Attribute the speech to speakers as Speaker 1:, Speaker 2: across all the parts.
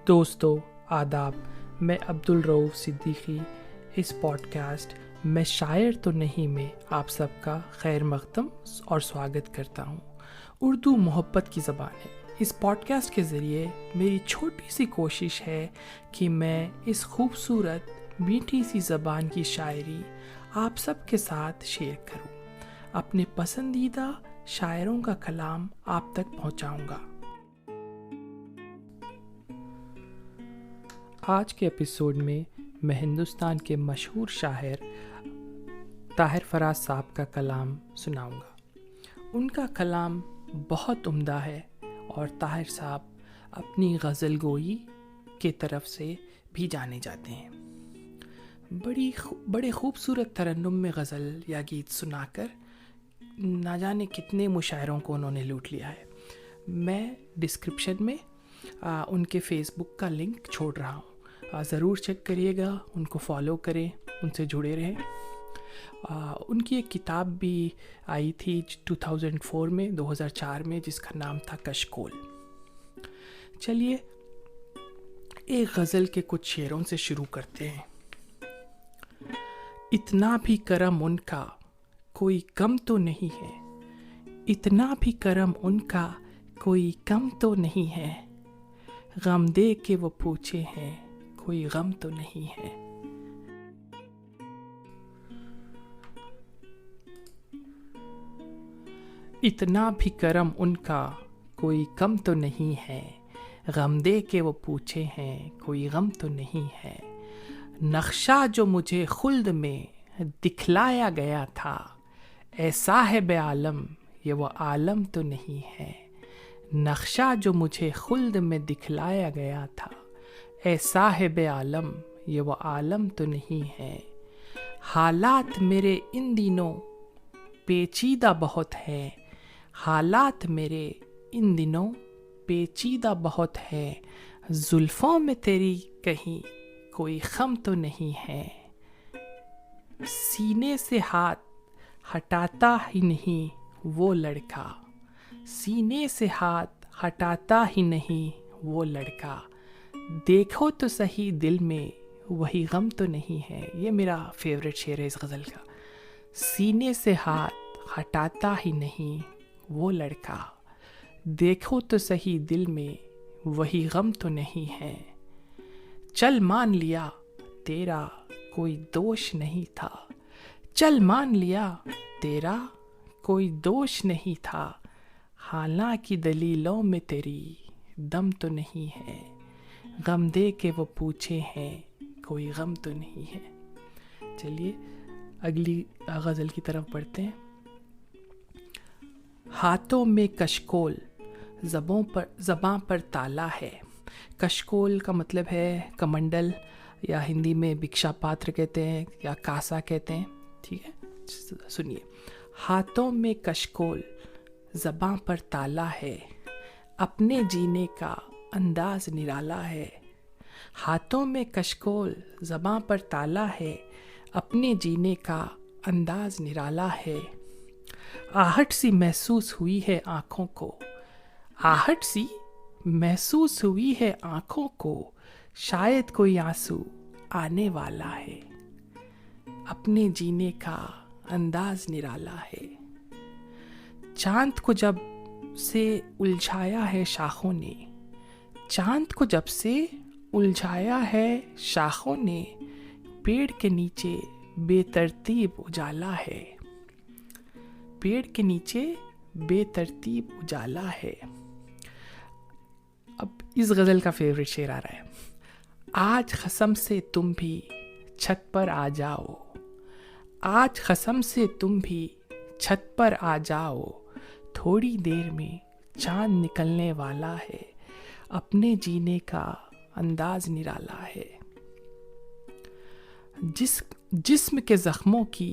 Speaker 1: दोस्तों आदाब, मैं अब्दुल रऊफ सिद्दीकी। इस पॉडकास्ट मैं शायर तो नहीं में आप सबका खैर मक़दम और स्वागत करता हूँ। उर्दू मोहब्बत की ज़बान है। इस पॉडकास्ट के ज़रिए मेरी छोटी सी कोशिश है कि मैं इस खूबसूरत मीठी सी ज़बान की शायरी आप सब के साथ शेयर करूँ। अपने पसंदीदा शायरों का कलाम आप तक पहुँचाऊँगा। आज के एपिसोड में मैं हिंदुस्तान के मशहूर शायर ताहिर फराज साहब का कलाम सुनाऊंगा। उनका कलाम बहुत उम्दा है और ताहिर साहब अपनी गज़ल गोई के तरफ से भी जाने जाते हैं। बड़े खूबसूरत तरन्नुम में गज़ल या गीत सुनाकर ना जाने कितने मुशायरों को उन्होंने लूट लिया है। मैं डिस्क्रिप्शन में उनके फेसबुक का लिंक छोड़ रहा हूँ, ज़रूर चेक करिएगा, उनको फॉलो करें, उनसे जुड़े रहें। उनकी एक किताब भी आई थी 2004 में जिसका नाम था कशकोल। चलिए एक गज़ल के कुछ शेरों से शुरू करते हैं। इतना भी करम उनका कोई कम तो नहीं है, इतना भी करम उनका कोई कम तो नहीं है, गम दे के वो पूछे हैं कोई गम तो नहीं है। इतना भी करम उनका कोई कम तो नहीं है, गम दे के वो पूछे हैं कोई गम तो नहीं है। नक्शा जो मुझे खुल्द में दिखलाया गया था, ऐ साहिब आलम ये वो आलम तो नहीं है। नक्शा जो मुझे खुल्द में दिखलाया गया था, ऐ साहिब आलम ये वो आलम तो नहीं है। हालात मेरे इन दिनों पेचीदा बहुत है, हालात मेरे इन दिनों पेचीदा बहुत है। जुल्फों में तेरी कहीं कोई खम तो नहीं है। सीने से हाथ हटाता ही नहीं वो लड़का, सीने से हाथ हटाता ही नहीं वो लड़का। देखो तो सही दिल में वही गम तो नहीं है। ये मेरा फेवरेट शेर है इस गज़ल का। सीने से हाथ हटाता ही नहीं वो लड़का, देखो तो सही दिल में वही गम तो नहीं है। चल मान लिया तेरा कोई दोष नहीं था, चल मान लिया तेरा कोई दोष नहीं था। हालांकि दलीलों में तेरी दम तो नहीं है, गम दे के वो पूछे हैं कोई गम तो नहीं है। चलिए अगली गज़ल की तरफ बढ़ते हैं। हाथों में कशकोल ज़बां पर ताला है। कशकोल का मतलब है कमंडल, या हिंदी में भिक्षा पात्र कहते हैं या कासा कहते हैं। ठीक है, सुनिए। हाथों में कशकोल ज़बां पर ताला है, अपने जीने का अंदाज निराला है। हाथों में कशकोल ज़बां पर ताला है, अपने जीने का अंदाज निराला है। आहट सी महसूस हुई है आँखों को, आहट सी महसूस हुई है आँखों को, शायद कोई आंसू आने वाला है। अपने जीने का अंदाज निराला है। चांद को जब से उलझाया है शाखों ने, चांद को जब से उलझाया है शाखों ने, पेड़ के नीचे बेतरतीब उजाला है। पेड़ के नीचे बेतरतीब उजाला है। अब इस गज़ल का फेवरेट शेर आ रहा है। आज कसम से तुम भी छत पर आ जाओ, आज कसम से तुम भी छत पर आ जाओ, थोड़ी देर में चांद निकलने वाला है। अपने जीने का अंदाज निराला है। जिस्म के ज़ख्मों की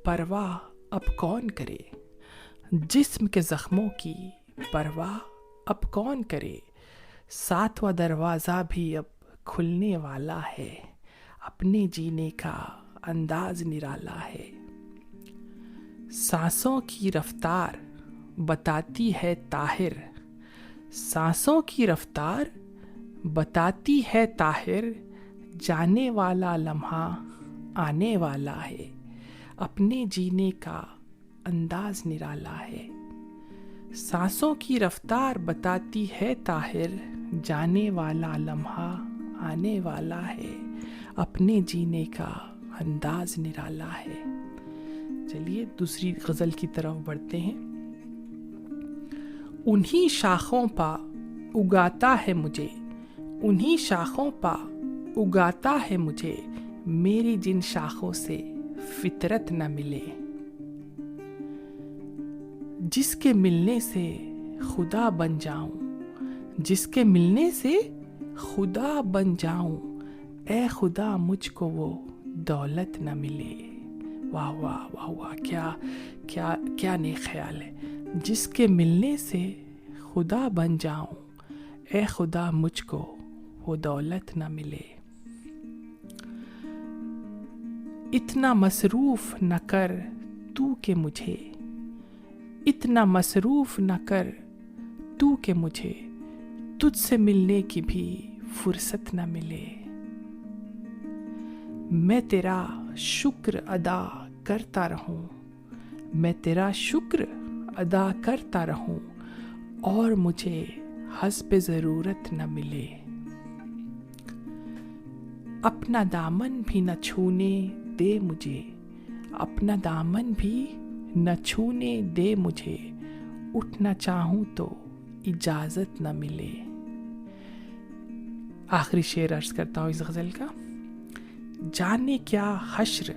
Speaker 1: परवाह अब कौन करे, जिस्म के ज़ख्मों की परवाह अब कौन करे। सातवां दरवाज़ा भी अब खुलने वाला है, अपने जीने का अंदाज निराला है। सांसों की रफ्तार बताती है ताहिर, सांसों की रफ्तार बताती है ताहिर जाने वाला लम्हा आने वाला है, अपने जीने का अंदाज निराला है। सांसों की रफ्तार बताती है ताहिर जाने वाला लम्हा आने वाला है, अपने जीने का अंदाज निराला है। चलिए दूसरी गज़ल की तरफ बढ़ते हैं। उन्हीं शाखों पा उगाता है मुझे, उन्हीं शाखों पा उगाता है मुझे, मेरी जिन शाखों से फितरत न मिले। जिसके मिलने से खुदा बन जाऊं, जिसके मिलने से खुदा बन जाऊं, ए खुदा मुझको वो दौलत न मिले। वाह वाह वाह वाह, क्या क्या क्या नेक ख्याल है। जिसके मिलने से खुदा बन जाऊं, ए खुदा मुझको वो दौलत न मिले। इतना मसरूफ न कर तू के मुझे, इतना मसरूफ न कर तू के मुझे, तुझसे मिलने की भी फुर्सत न मिले। मैं तेरा शुक्र अदा करता रहूं, मैं तेरा शुक्र अदा करता रहूं, और मुझे हस्ब ज़रूरत न मिले। अपना दामन भी न छूने दे मुझे, अपना दामन भी न छूने दे मुझे, उठना चाहूं तो इजाजत न मिले। आखिरी शेर अर्ज करता हूं इस गज़ल का। जाने क्या हश्र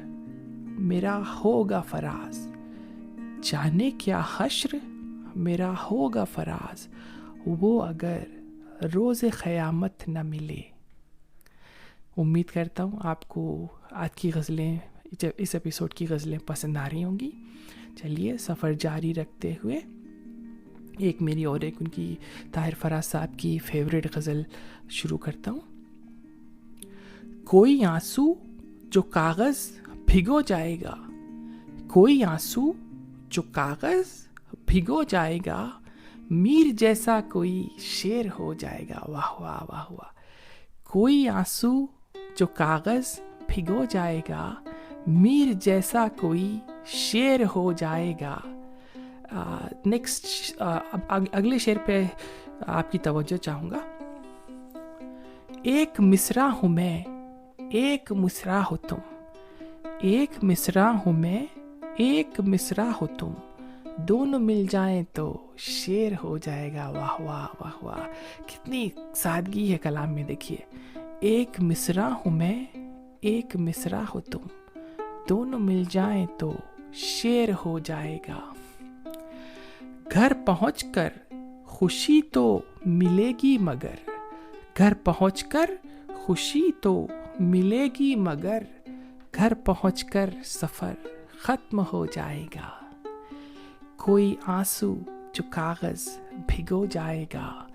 Speaker 1: मेरा होगा फराज, जाने क्या हश्र मेरा होगा फराज, वो अगर रोज़ क़यामत न मिले। उम्मीद करता हूँ आपको आज की गज़लें, इस एपिसोड की गज़लें पसंद आ रही होंगी। चलिए सफ़र जारी रखते हुए एक मेरी और एक उनकी ताहिर फराज साहब की फेवरेट गज़ल शुरू करता हूँ। कोई आंसू जो कागज़ भिगो जाएगा, कोई आंसू जो कागज़ भिगो जाएगा, मीर जैसा कोई शेर हो जाएगा। वाह वाह वाह वाह। कोई आंसू जो कागज़ भिगो जाएगा, मीर जैसा कोई शेर हो जाएगा। नेक्स्ट अगले शेर पे आपकी तवज्जो चाहूँगा। एक मिसरा हूँ मैं, एक मिसरा हो तुम, एक मिसरा हूँ मैं, एक मिसरा हो तुम, दोनों मिल जाएं तो शेर हो जाएगा। वाह वाह वाह वाह, कितनी सादगी है कलाम में। देखिए, एक मिसरा हूँ मैं, एक मिसरा हो तुम, दोनों मिल जाएं तो शेर हो जाएगा। घर पहुंचकर खुशी तो मिलेगी मगर, घर पहुंचकर खुशी तो मिलेगी मगर, घर पहुंचकर सफ़र ख़त्म हो जाएगा। कोई आंसू जो कागज़ भिगो जाएगा,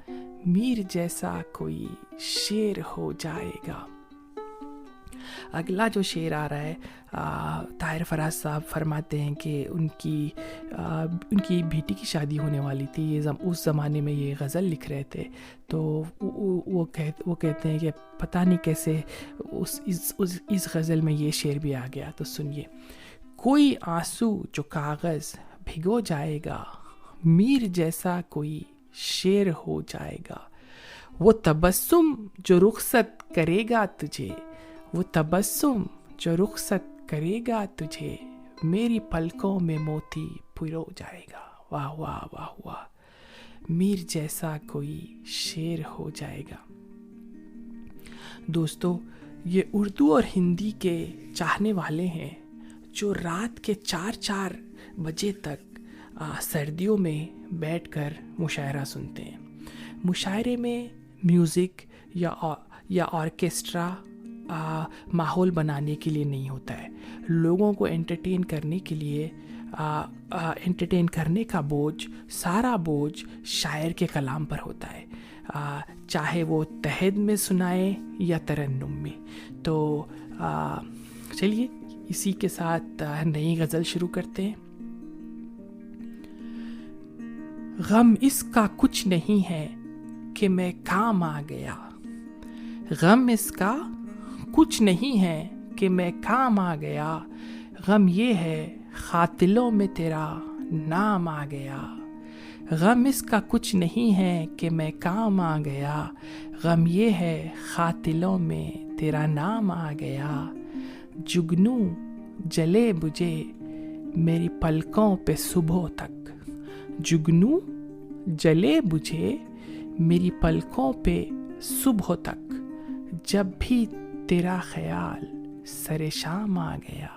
Speaker 1: मीर जैसा कोई शेर हो जाएगा। अगला जो शेर आ रहा है, ताहिर फराज साहब फरमाते हैं कि उनकी बेटी की शादी होने वाली थी। ये उस ज़माने में ये गज़ल लिख रहे थे। तो वो कहते हैं कि पता नहीं कैसे इस गज़ल में ये शेर भी आ गया। तो सुनिए। कोई आंसू जो कागज़ भिगो जाएगा, मीर जैसा कोई शेर हो जाएगा। वो तबस्सुम जो रुखसत करेगा तुझे, वो तबस्सुम जो रुखसत करेगा तुझे, मेरी पलकों में मोती पिरो जाएगा। वाह वाह वाह वाह, मीर जैसा कोई शेर हो जाएगा। दोस्तों, ये उर्दू और हिंदी के चाहने वाले हैं जो रात के 4-4 बजे तक सर्दियों में बैठकर मुशायरा सुनते हैं। मुशायरे में म्यूज़िक या ऑर्केस्ट्रा माहौल बनाने के लिए नहीं होता है। लोगों को एंटरटेन करने के लिए एंटरटेन करने का बोझ, सारा बोझ शायर के कलाम पर होता है, चाहे वो तहद में सुनाए या तरन्नुम में। तो चलिए इसी के साथ नई गज़ल शुरू करते हैं। गम इसका कुछ नहीं है कि मैं काम आ गया, غم اس کا کچھ نہیں ہے کہ میں کام آ گیا, غم یہ ہے قاتلوں میں تیرا نام آ گیا. غم اس کا کچھ نہیں ہے کہ میں کام آ گیا, غم یہ ہے قاتلوں میں تیرا نام آ گیا. جگنو جلے بجھے میری پلکوں پہ صبح تک, جگنو جلے بجھے میری پلکوں پہ صبح تک, جب بھی تیرا خیال سر شام آ گیا.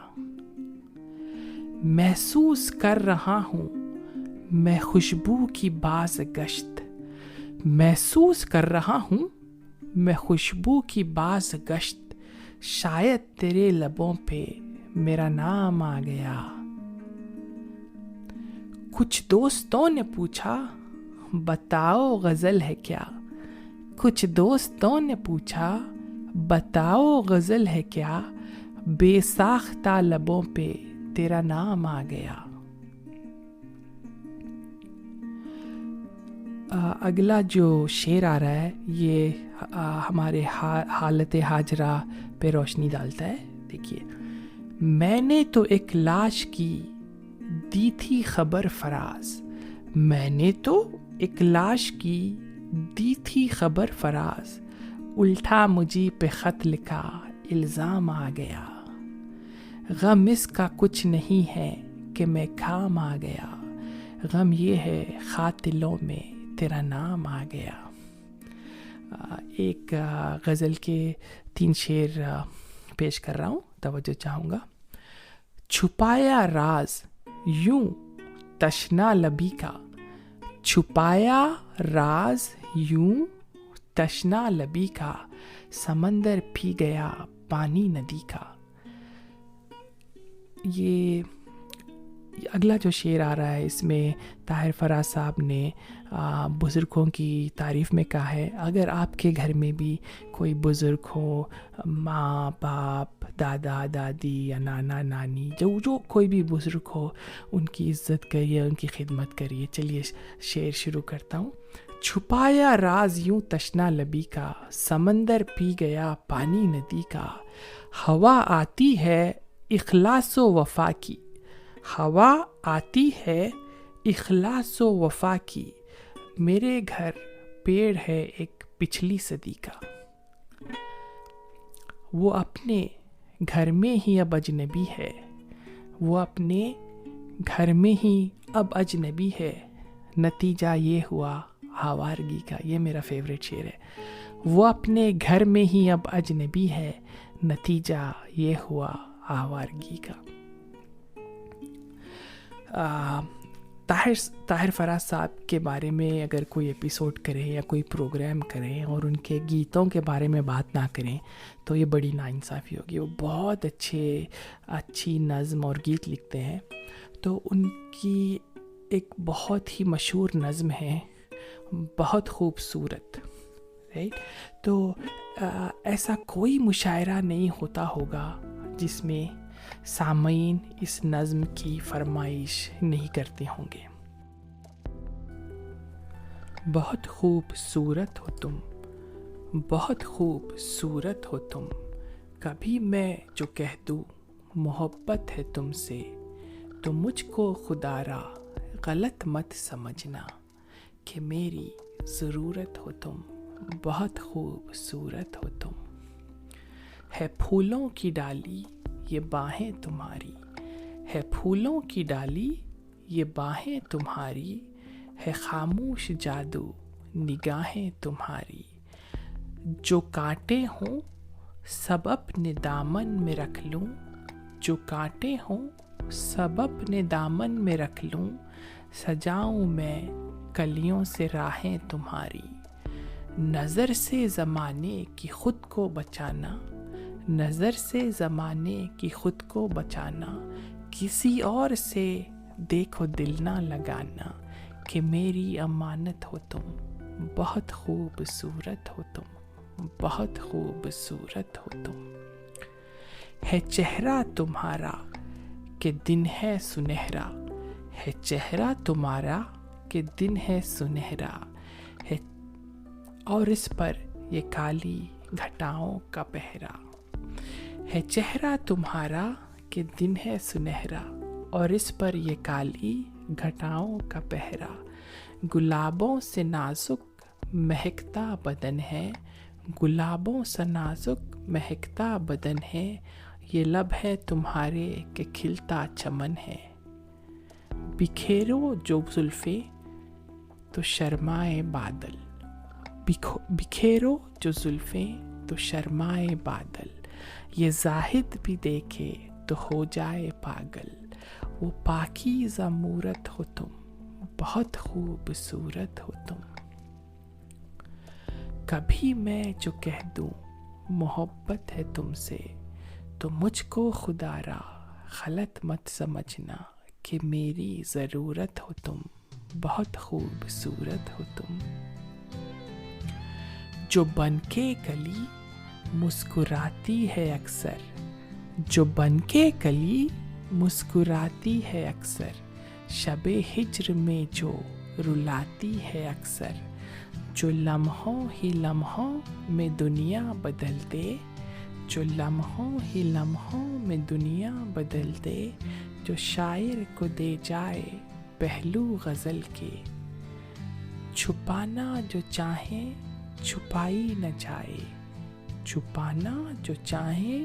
Speaker 1: محسوس کر رہا ہوں میں خوشبو کی باز گشت, محسوس کر رہا ہوں میں خوشبو کی باز گشت, شاید تیرے لبوں پہ میرا نام آ گیا. کچھ دوستوں نے پوچھا بتاؤ غزل ہے کیا, کچھ دوستوں نے پوچھا بتاؤ غزل ہے کیا, بے ساختہ لبوں پہ تیرا نام آ گیا. اگلا جو شعر آ رہا ہے یہ ہمارے حالت حاجرہ پہ روشنی ڈالتا ہے. دیکھیے, میں نے تو ایک لاش کی دی تھی خبر فراز, میں نے تو ایک لاش کی دی تھی خبر فراز, الٹا مجھے پہ خط لکھا الزام آ گیا. غم اس کا کچھ نہیں ہے کہ میں کام آ گیا, غم یہ ہے قاتلوں میں تیرا نام آ گیا. ایک غزل کے 3 شعر پیش کر رہا ہوں, توجہ چاہوں گا. چھپایا راز یوں تشنا لبی کا, چھپایا راز یوں تشنا لبی کا, سمندر پی گیا پانی ندی کا. یہ اگلا جو شعر آ رہا ہے اس میں طاہر فراز صاحب نے بزرگوں کی تعریف میں کہا ہے, اگر آپ کے گھر میں بھی کوئی بزرگ ہو, ماں باپ دادا دادی یا نانا نانی, جو کوئی بھی بزرگ ہو, ان کی عزت کریے, ان کی خدمت کریے. چلیے شعر شروع کرتا ہوں. چھپایا راز یوں تشنا لبی کا, سمندر پی گیا پانی ندی کا, ہوا آتی ہے اخلاص و وفا کی, ہوا آتی ہے اخلاص و وفا کی, میرے گھر پیڑ ہے ایک پچھلی صدی کا. وہ اپنے گھر میں ہی اب اجنبی ہے, وہ اپنے گھر میں ہی اب اجنبی ہے, نتیجہ یہ ہوا آوارگی کا. یہ میرا فیوریٹ شعر ہے. وہ اپنے گھر میں ہی اب اجنبی ہے, نتیجہ یہ ہوا آوارگی کا. طاہر فراز صاحب کے بارے میں اگر کوئی ایپیسوڈ کریں یا کوئی پروگرام کریں اور ان کے گیتوں کے بارے میں بات نہ کریں تو یہ بڑی ناانصافی ہوگی. وہ بہت اچھی نظم اور گیت لکھتے ہیں. تو ان کی ایک بہت ہی مشہور نظم ہے بہت خوبصورت, رائٹ. تو ایسا کوئی مشاعرہ نہیں ہوتا ہوگا جس میں سامعین اس نظم کی فرمائش نہیں کرتے ہوں گے. بہت خوبصورت ہو تم, بہت خوبصورت ہو تم, کبھی میں جو کہہ دوں محبت ہے تم سے, تو مجھ کو خدا را غلط مت سمجھنا کہ میری ضرورت ہو تم, بہت خوبصورت ہو تم. ہے پھولوں کی ڈالی یہ باہیں تمہاری, ہے پھولوں کی ڈالی یہ باہیں تمہاری, ہے خاموش جادو نگاہیں تمہاری. جو کانٹے ہوں سب اپنے دامن میں رکھ لوں, جو کانٹے ہوں سب اپنے دامن میں رکھ لوں, سجاؤں میں کلیوں سے راہیں تمہاری. نظر سے زمانے کی خود کو بچانا, نظر سے زمانے کی خود کو بچانا, کسی اور سے دیکھو دل نہ لگانا, کہ میری امانت ہو تم, بہت خوبصورت ہو تم, بہت خوبصورت ہو تم. ہے چہرہ تمہارا کہ دن ہے سنہرا, ہے چہرہ تمہارا کہ دن ہے سنہرا, ہے اور اس پر یہ کالی घटाओं का पहरा। है चेहरा तुम्हारा कि दिन है सुनहरा, और इस पर ये काली घटाओं का पहरा। गुलाबों से नाजुक महकता बदन है, गुलाबों से नाजुक महकता बदन है। ये लब है तुम्हारे कि खिलता चमन है। बिखेरो जो जुल्फे तो शर्माए बादल, बिखेरो जो जुल्फे तो शर्माए बादल। ये जाहिद भी देखे तो हो जाए पागल। वो पाकीज़ा मूरत हो तुम, बहुत खूबसूरत हो तुम। कभी मैं जो कह दूं मोहब्बत है तुमसे, तो मुझको खुदारा गलत मत समझना कि मेरी ज़रूरत हो तुम, बहुत खूबसूरत हो तुम। जो बनके कली मुस्कुराती है अक्सर, जो बनके कली मुस्कुराती है अक्सर। शबे हिज्र में जो रुलाती है अक्सर। जो लम्हों ही लम्हों में दुनिया बदल दे, जो लम्हों ही लम्हों में दुनिया बदल दे। जो शायर को दे जाए पहलू गज़ल के। छुपाना जो चाहे छुपाई न जाए, छुपाना जो चाहे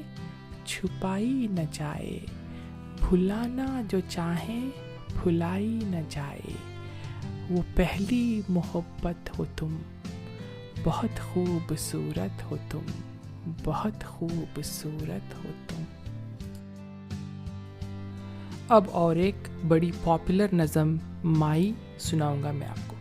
Speaker 1: छुपाई न जाए। भुलाना जो चाहे भुलाई न जाए। वो पहली मोहब्बत हो तुम, बहुत खूबसूरत हो तुम, बहुत खूबसूरत हो तुम। अब और एक बड़ी पॉपुलर नज़म माई सुनाऊंगा मैं आपको।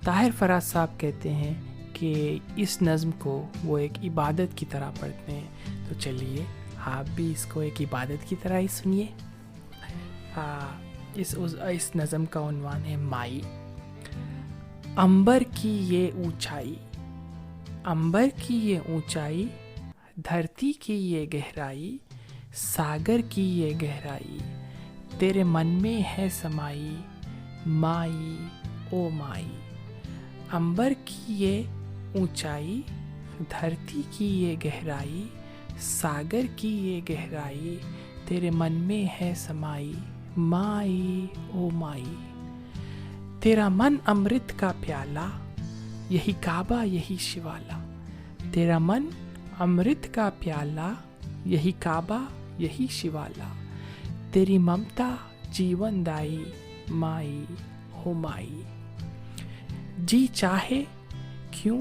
Speaker 1: ताहिर फराज साहब कहते हैं कि इस नज़म को वो एक इबादत की तरह पढ़ते हैं। तो चलिए आप भी इसको एक इबादत की तरह ही सुनिए। इस नज़म का उन्वान है माई। अंबर की ये ऊंचाई, अंबर की ये ऊंचाई, धरती की ये गहराई, सागर की ये गहराई, तेरे मन में है समाई माई ओ माई। अंबर की ये ऊंचाई, धरती की ये गहराई, सागर की ये गहराई, तेरे मन में है समाई माई ओ माई। तेरा मन अमृत का प्याला, यही काबा यही शिवाला। तेरा मन अमृत का प्याला, यही काबा यही शिवाला। तेरी ममता जीवनदाई माई हो माई। जी चाहे क्यों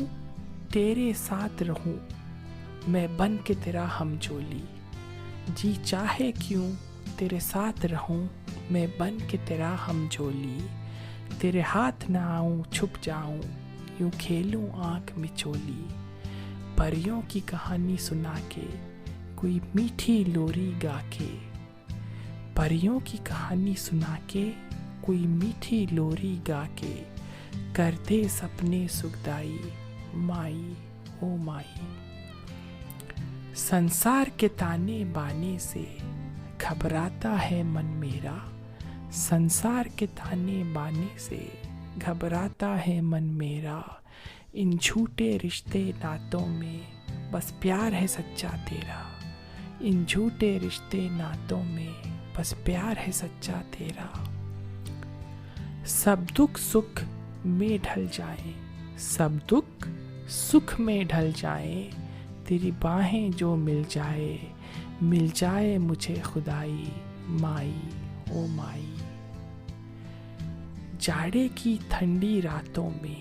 Speaker 1: तेरे साथ रहूं, मैं बन के तेरा हमजोली। जी चाहे क्यों तेरे साथ रहूं, मैं बन के तेरा हमजोली। तेरे हाथ ना आऊं छुप जाऊं, यूं खेलूं आंख मिचोली। परियों की कहानी सुना के कोई मीठी लोरी गा के, परियों की कहानी सुना के कोई मीठी लोरी गा के, कर दे सपने सुखदाई माई ओ माई। संसार के ताने बाने से घबराता है मन मेरा, संसार के ताने बाने से घबराता है मन मेरा। इन झूठे रिश्ते नातों में बस प्यार है सच्चा तेरा, इन झूठे रिश्ते नातों में बस प्यार है सच्चा तेरा। सब दुख सुख में ढल जाए, सब दुख सुख में ढल जाए, तेरी बाहें जो मिल जाए मुझे खुदाई माई ओ माई। जाड़े की ठंडी रातों में,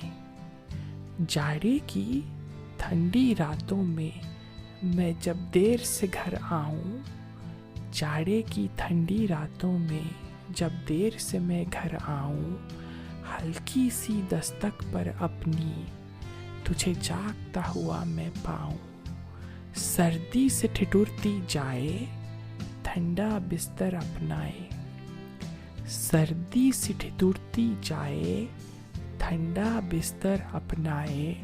Speaker 1: जाड़े की ठंडी रातों में मैं जब देर से घर आऊं, जाड़े की ठंडी रातों में जब देर से मैं घर आऊं, हल्की सी दस्तक पर अपनी तुझे जागता हुआ मैं पाऊं। सर्दी से ठिठुरती जाए ठंडा बिस्तर अपनाए, सर्दी से ठिठुरती जाए ठंडा बिस्तर अपनाए,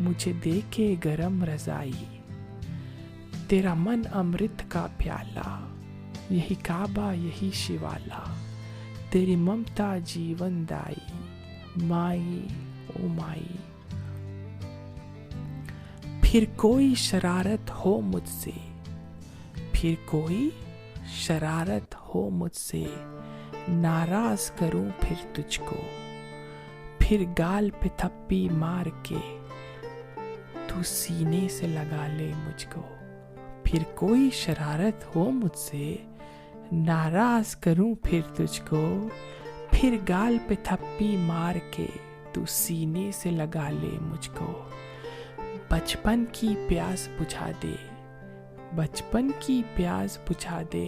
Speaker 1: मुझे देखे गरम रजाई। तेरा मन अमृत का प्याला, यही काबा यही शिवाला, तेरी ममता जीवन दाई माई ओ माई। फिर कोई शरारत हो मुझसे, फिर कोई शरारत हो मुझसे, नाराज करूं फिर तुझको, फिर गाल पे थप्पी मार के तू सीने से लगा ले मुझको। फिर कोई शरारत हो मुझसे, नाराज करूं फिर तुझको, फिर गाल पे थप्पी मार के तू सीने से लगा ले मुझको। बचपन की प्यास बुझा दे, बचपन की प्यास बुझा दे,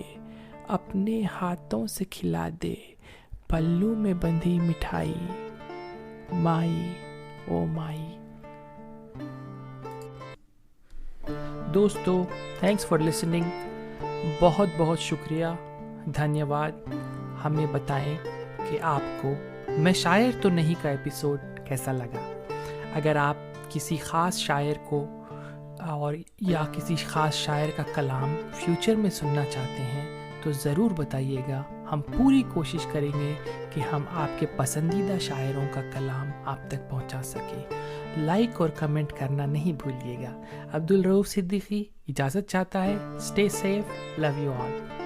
Speaker 1: अपने हाथों से खिला दे पल्लू में बंधी मिठाई, माई ओ माई। दोस्तों, थैंक्स फॉर लिसनिंग। बहुत बहुत शुक्रिया, धन्यवाद। हमें बताएं कि आपको मैं शायर तो नहीं का एपिसोड कैसा लगा। अगर आप किसी ख़ास शायर को और या किसी ख़ास शायर का कलाम फ्यूचर में सुनना चाहते हैं तो ज़रूर बताइएगा। हम पूरी कोशिश करेंगे कि हम आपके पसंदीदा शायरों का कलाम आप तक पहुंचा सकें। लाइक और कमेंट करना नहीं भूलिएगा। अब्दुल रऊफ सिद्दीकी इजाज़त चाहता है। Stay safe, love you all.